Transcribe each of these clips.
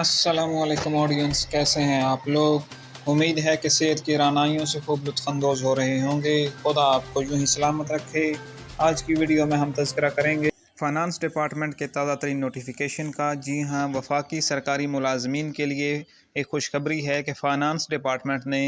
अस्सलामुअलैकुम ऑडियंस, कैसे हैं आप लोग। उम्मीद है कि सेहत की रानाइयों से खूब लुत्फ़अंदोज़ हो रहे होंगे। खुदा आपको यूं ही सलामत रखे। आज की वीडियो में हम तज़किरा करेंगे फ़ाइनेंस डिपार्टमेंट के ताज़ा तरीन नोटिफिकेशन का। जी हाँ, वफाकी सरकारी मुलाजमीन के लिए एक खुशखबरी है कि फ़ाइनेंस डिपार्टमेंट ने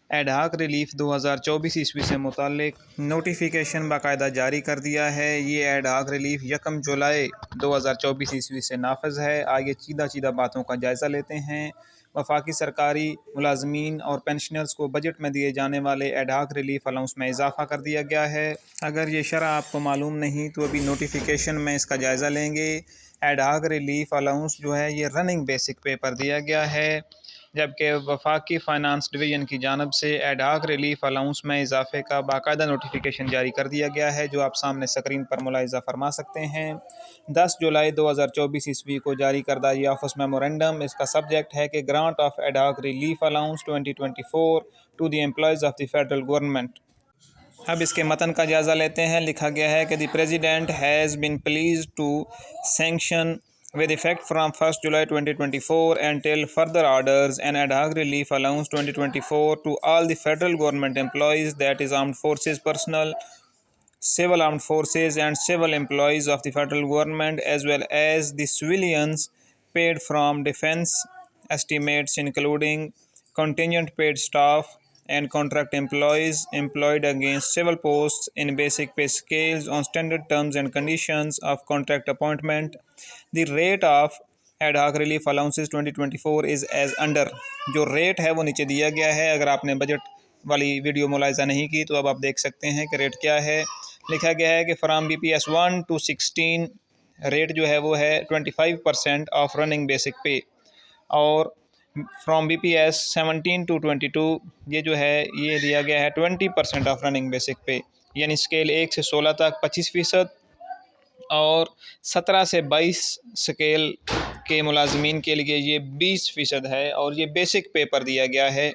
एडहाक रिलीफ 2024 ईस्वी से मुताल्लिक नोटिफिकेशन बाकायदा जारी कर दिया है। ये एडहाक रिलीफ 1 जुलाई 2024 ईस्वी से नाफज है। आगे चीदा बातों का जायज़ा लेते हैं। वफाकी सरकारी मुलाजमीन और पेंशनर्स को बजट में दिए जाने वाले एडहाक रिलीफ अलाउंस में इजाफा कर दिया गया है। अगर ये शरह आपको मालूम नहीं तो अभी नोटिफिकेशन में इसका जायज़ा लेंगे। एडहाक रिलीफ अलाउंस जो है ये रनिंग बेसिक पे पर दिया गया है, जबकि वफाकी फ़ाइनेंस डिवीज़न की जानिब से एडहाक रिलीफ अलाउंस में इजाफे का बाकायदा नोटिफिकेशन जारी कर दिया गया है, जो आप सामने स्क्रीन पर मुलाहिज़ा फरमा सकते हैं। 10 जुलाई 2024 ईस्वी को जारी करदा ये ऑफिस मेमोरेंडम, इसका सब्जेक्ट है कि grant of ad hoc relief allowance 2024 to the employees of the federal government. अब इसके मतन का जायज़ा लेते हैं। लिखा गया है कि the president has been pleased to sanction with effect from 1st July 2024 until further orders and ad hoc relief allowance 2024 to all the federal government employees, that is armed forces personnel, civil armed forces and civil employees of the federal government, as well as the civilians paid from defense estimates including contingent paid staff and contract employees employed against civil posts in basic pay scales on standard terms and conditions of contract appointment. The rate of ad hoc relief allowances 2024 is as under. जो rate है वो नीचे दिया गया है। अगर आपने budget वाली वीडियो मुलाहिज़ा नहीं की तो अब आप देख सकते हैं कि रेट क्या है। लिखा गया है कि फ्राम BPS 1 to 16 रेट जो है वो है 25% ऑफ रनिंग बेसिक पे, और फ्रॉम BPS 17 to 22 ये जो है ये दिया गया है 20% ऑफ रनिंग बेसिक पे, यानी स्केल 1 से 16 तक 25%, और 17 से 22 स्केल के मुलाजमीन के लिए ये 20% है, और ये बेसिक पे पर दिया गया है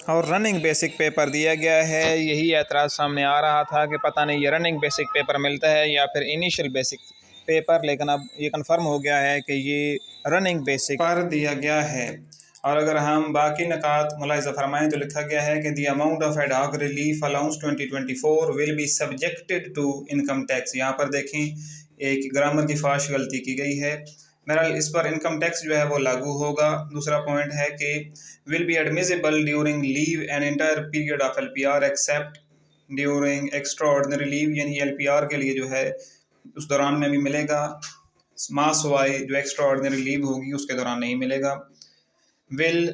और रनिंग बेसिक पे पर दिया गया है। यही एतराज़ सामने आ रहा था कि पता नहीं ये रनिंग बेसिक पे पर मिलता है या फिर इनिशियल बेसिक पे पर, लेकिन अब ये कन्फर्म हो गया है कि ये रनिंग बेसिक पर दिया गया है। और अगर हम बाकी नकात मुलाहिज़ा फरमाएँ तो लिखा गया है कि the amount of ad hoc relief allowance 2024 will be subjected to income tax. यहाँ पर देखें एक ग्रामर की फाश गलती की गई है। बहरहाल इस पर इनकम टैक्स जो है वो लागू होगा। दूसरा पॉइंट है कि will be admissible during leave an entire period of LPR accept during extra ordinary leave, यानी LPR के लिए जो है उस दौरान में भी मिलेगा, मास वाई जो एक्स्ट्रा ऑर्डिनरी लीव होगी उसके दौरान नहीं मिलेगा। Will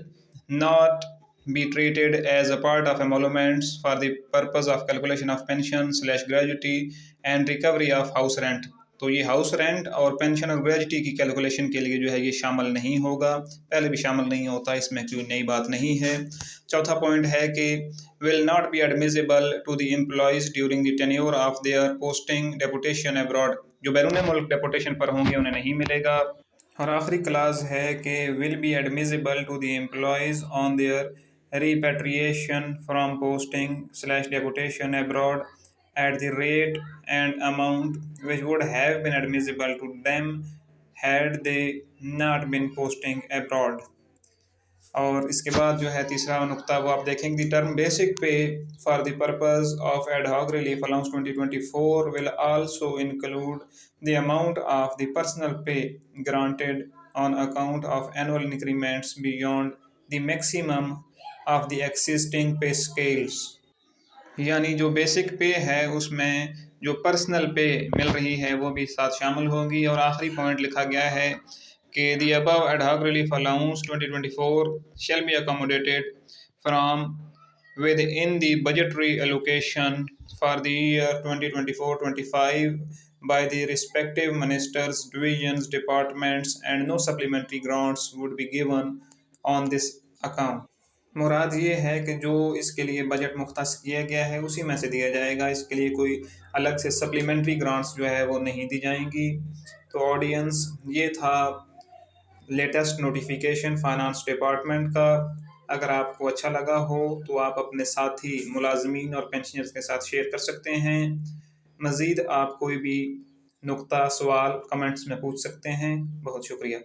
not be treated as a part of emoluments for the purpose of calculation of pension / gratuity and recovery of house rent। तो ये हाउस रेंट और पेंशन और ग्रेजुटी की कैलकुलेशन के लिए जो है ये शामिल नहीं होगा, पहले भी शामिल नहीं होता, इसमें कोई नई बात नहीं है। चौथा पॉइंट है कि will not be admissible to the employees during the tenure of their posting deputation abroad. जो बैरून मुल्क डेपुटेशन पर होंगे उन्हें नहीं मिलेगा। और आखिरी क्लास है कि will be admissible to the employees on their repatriation from posting / deputation abroad at the rate and amount which would have been admissible to them had they not been posting abroad। और इसके बाद जो है तीसरा नुक्ता वो आप देखेंगे, the term basic pay for the purpose of ad hoc relief allowance 2024 will also include the amount of the personal pay granted on account of annual increments beyond the maximum of the existing pay scales. यानी जो basic पे है उसमें जो personal पे मिल रही है वो भी साथ शामिल होगी। और आखिरी पॉइंट लिखा गया है कि the above ad hoc relief allowance 2024 shall be accommodated from within the budgetary allocation for the year 2024-25 by the respective ministers, divisions, departments, and no supplementary grants would be given on this account। मुराद ये है कि जो इसके लिए budget मुख्तस किया गया है उसी में से दिया जाएगा, इसके लिए कोई अलग से सप्लीमेंट्री ग्रांट्स जो है वो नहीं दी जाएंगी। तो ऑडियंस ये था लेटेस्ट नोटिफिकेशन फाइनेंस डिपार्टमेंट का। अगर आपको अच्छा लगा हो तो आप अपने साथी मुलाजमीन और पेंशनर्स के साथ शेयर कर सकते हैं। मज़ीद आप कोई भी नुक्ता सवाल कमेंट्स में पूछ सकते हैं। बहुत शुक्रिया।